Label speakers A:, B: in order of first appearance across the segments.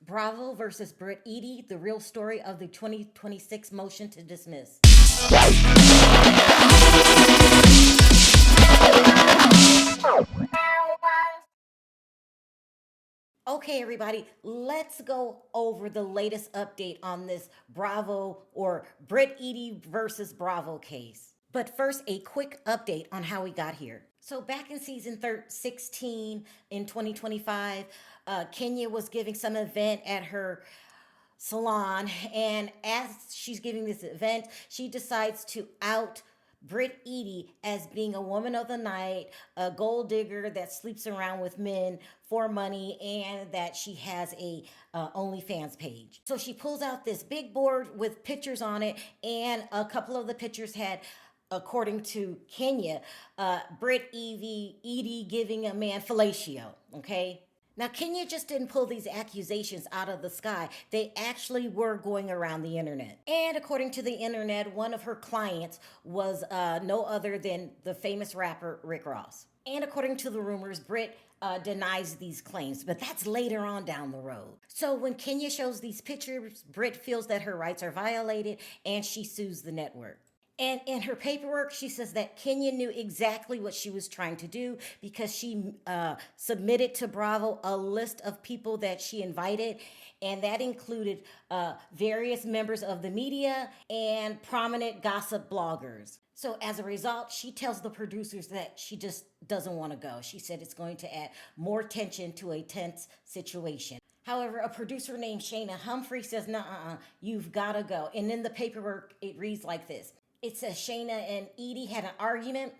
A: Bravo versus Brittany Eady, the real story of the 2026 motion to dismiss. Okay, everybody, let's go over the latest update on this Bravo or Brittany Eady versus Bravo case. But first, a quick update on how we got here. So back in season 16 in 2025, Kenya was giving some event at her salon, and as she's giving this event, she decides to out Britt Eady as being a woman of the night, a gold digger that sleeps around with men for money, and that she has a OnlyFans page. So she pulls out this big board with pictures on it, and a couple of the pictures had, according to Kenya, Britt Eady giving a man fellatio, okay? Now, Kenya just didn't pull these accusations out of the sky. They actually were going around the internet. And according to the internet, one of her clients was no other than the famous rapper Rick Ross. And according to the rumors, Britt denies these claims, but that's later on down the road. So when Kenya shows these pictures, Britt feels that her rights are violated and she sues the network. And in her paperwork, she says that Kenya knew exactly what she was trying to do because she submitted to Bravo a list of people that she invited, and that included various members of the media and prominent gossip bloggers. So as a result, she tells the producers that she just doesn't want to go. She said it's going to add more tension to a tense situation. However, a producer named Shayna Humphrey says, "Nuh-uh, you've got to go." And in the paperwork, it reads like this. It says Shayna and Eady had an argument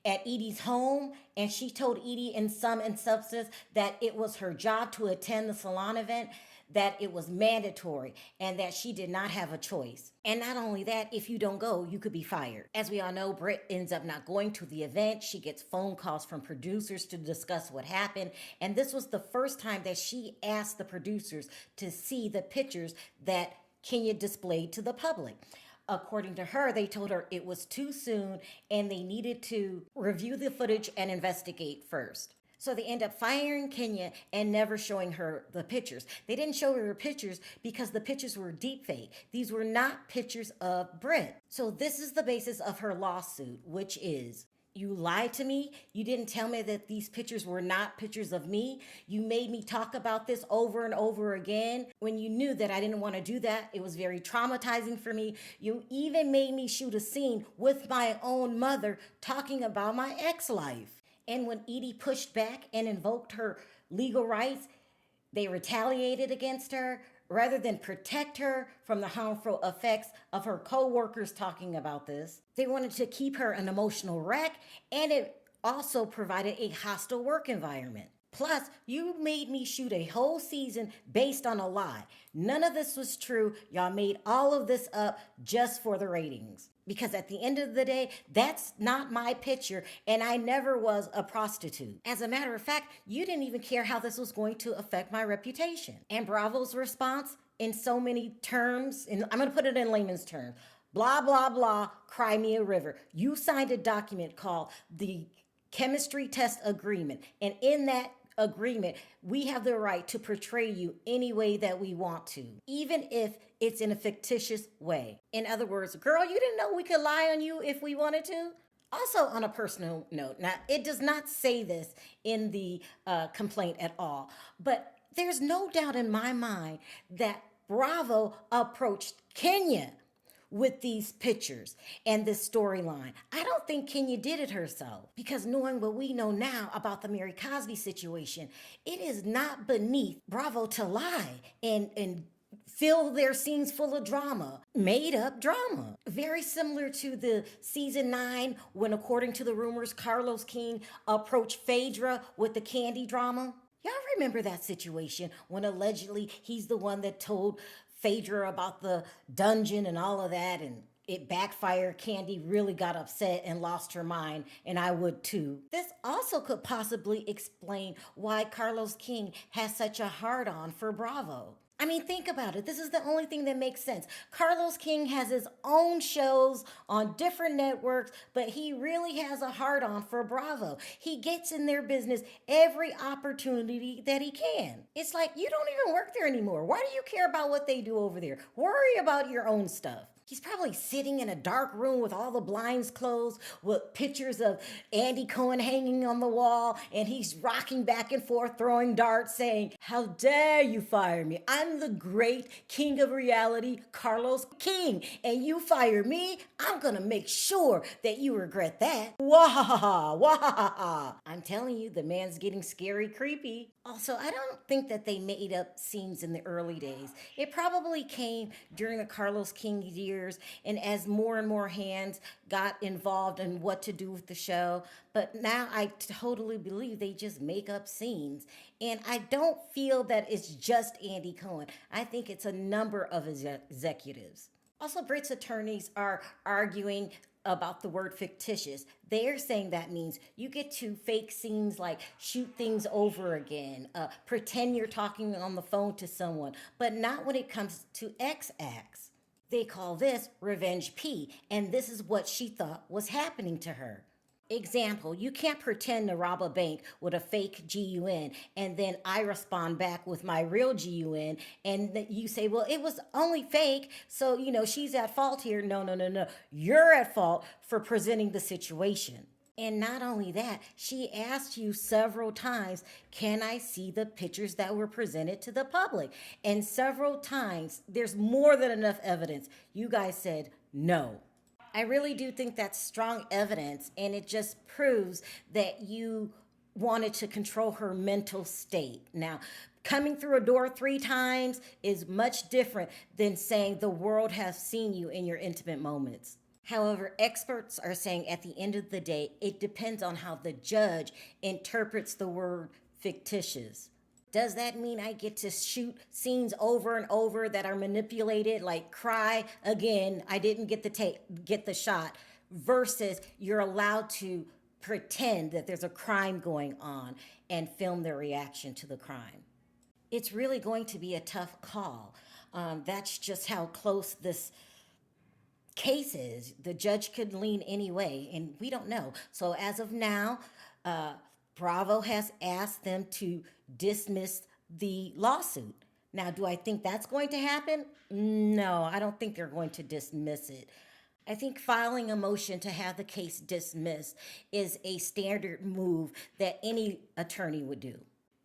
A: at Eady's home, and she told Eady in sum and substance that it was her job to attend the salon event, that it was mandatory, and that she did not have a choice. And not only that, if you don't go, you could be fired. As we all know, Britt ends up not going to the event. She gets phone calls from producers to discuss what happened, and this was the first time that she asked the producers to see the pictures that Kenya displayed to the public. According to her, they told her it was too soon and they needed to review the footage and investigate first. So they end up firing Kenya and never showing her the pictures. They didn't show her pictures because the pictures were deepfake. These were not pictures of Britt. So this is the basis of her lawsuit, which is: you lied to me. You didn't tell me that these pictures were not pictures of me. You made me talk about this over and over again when you knew that I didn't want to do that. It was very traumatizing for me. You even made me shoot a scene with my own mother talking about my ex-life. And when Eady pushed back and invoked her legal rights, they retaliated against her. Rather than protect her from the harmful effects of her co-workers talking about this, they wanted to keep her an emotional wreck, and it also provided a hostile work environment. Plus, you made me shoot a whole season based on a lie. None of this was true. Y'all made all of this up just for the ratings. Because at the end of the day, that's not my picture, and I never was a prostitute. As a matter of fact, you didn't even care how this was going to affect my reputation. And Bravo's response, in so many terms, and I'm going to put it in layman's terms: blah, blah, blah, cry me a river. You signed a document called the Chemistry Test Agreement, and in that agreement, we have the right to portray you any way that we want to, even if it's in a fictitious way. In other words, girl, you didn't know we could lie on you if we wanted to? Also, on a personal note, now it does not say this in the complaint at all, but there's no doubt in my mind that Bravo approached Kenya with these pictures and this storyline. I don't think Kenya did it herself, because knowing what we know now about the Mary Cosby situation, it is not beneath Bravo to lie and fill their scenes full of drama, made up drama. Very similar to the season 9 when, according to the rumors, Carlos King approached Phaedra with the candy drama. Y'all remember that situation when allegedly he's the one that told Phaedra about the dungeon and all of that, and it backfired. Candy really got upset and lost her mind, and I would too. This also could possibly explain why Carlos King has such a hard-on for Bravo. I mean, think about it. This is the only thing that makes sense. Carlos King has his own shows on different networks, but he really has a hard on for Bravo. He gets in their business every opportunity that he can. It's like, you don't even work there anymore. Why do you care about what they do over there? Worry about your own stuff. He's probably sitting in a dark room with all the blinds closed with pictures of Andy Cohen hanging on the wall, and he's rocking back and forth, throwing darts, saying, "How dare you fire me? I'm the great king of reality, Carlos King, and you fire me? I'm gonna make sure that you regret that." Wahaha, wahaha. I'm telling you, the man's getting scary creepy. Also, I don't think that they made up scenes in the early days. It probably came during the Carlos King years, and as more and more hands got involved in what to do with the show. But now I totally believe they just make up scenes. And I don't feel that it's just Andy Cohen. I think it's a number of executives. Also, Brit's attorneys are arguing about the word fictitious. They're saying that means you get to fake scenes like shoot things over again, pretend you're talking on the phone to someone, but not when it comes to X acts. They call this Revenge P, and this is what she thought was happening to her. Example, you can't pretend to rob a bank with a fake GUN and then I respond back with my real GUN and you say, well, it was only fake, so, she's at fault here. No. You're at fault for presenting the situation. And not only that, she asked you several times, can I see the pictures that were presented to the public? And several times, there's more than enough evidence. You guys said no. I really do think that's strong evidence, and it just proves that you wanted to control her mental state. Now, coming through a door 3 times is much different than saying the world has seen you in your intimate moments. However, experts are saying at the end of the day, it depends on how the judge interprets the word fictitious. Does that mean I get to shoot scenes over and over that are manipulated, like cry again, I didn't get the shot, versus you're allowed to pretend that there's a crime going on and film their reaction to the crime? It's really going to be a tough call. That's just how close this cases. The judge could lean any way, and we don't know. So as of now, Bravo has asked them to dismiss the lawsuit. Now, do I think that's going to happen? No, I don't think they're going to dismiss it. I think filing a motion to have the case dismissed is a standard move that any attorney would do.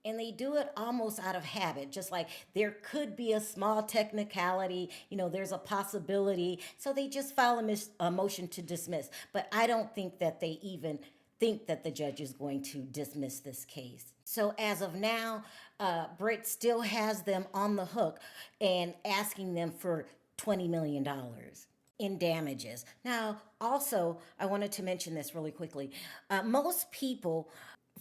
A: And they do it almost out of habit, just like there could be a small technicality, there's a possibility. So they just file a motion to dismiss. But I don't think that they even think that the judge is going to dismiss this case. So as of now, Britt still has them on the hook and asking them for $20 million in damages. Now, also, I wanted to mention this really quickly. Most people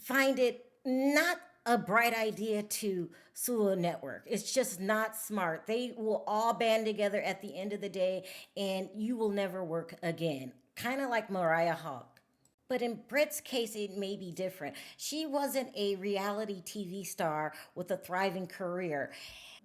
A: find it not a bright idea to sue a network. It's just not smart. They will all band together at the end of the day and you will never work again. Kind of like Mariah Hawk. But in Britt's case, it may be different. She wasn't a reality TV star with a thriving career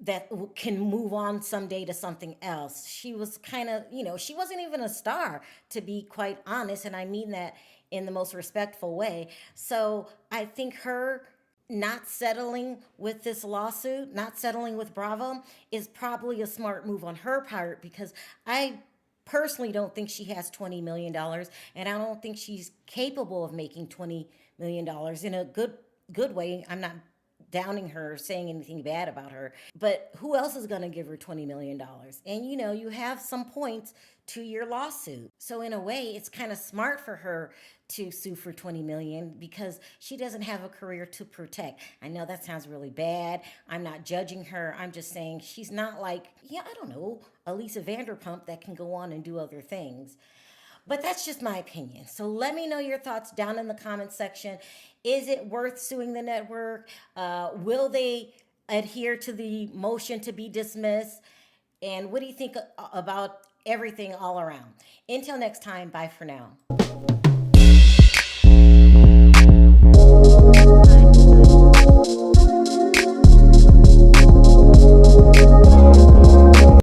A: that can move on someday to something else. She was kind of, she wasn't even a star, to be quite honest, and I mean that in the most respectful way. So I think her not settling with this lawsuit, not settling with Bravo, is probably a smart move on her part, because I personally don't think she has $20 million, and I don't think she's capable of making $20 million in a good way. I'm not downing her or saying anything bad about her, but who else is going to give her $20 million? And you have some points to your lawsuit. So in a way, it's kind of smart for her to sue for $20 million because she doesn't have a career to protect. I know that sounds really bad. I'm not judging her. I'm just saying she's not like, Elisa Vanderpump that can go on and do other things. But that's just my opinion. So let me know your thoughts down in the comments section. Is it worth suing the network? Will they adhere to the motion to be dismissed? And what do you think about everything all around. Until next time, bye for now.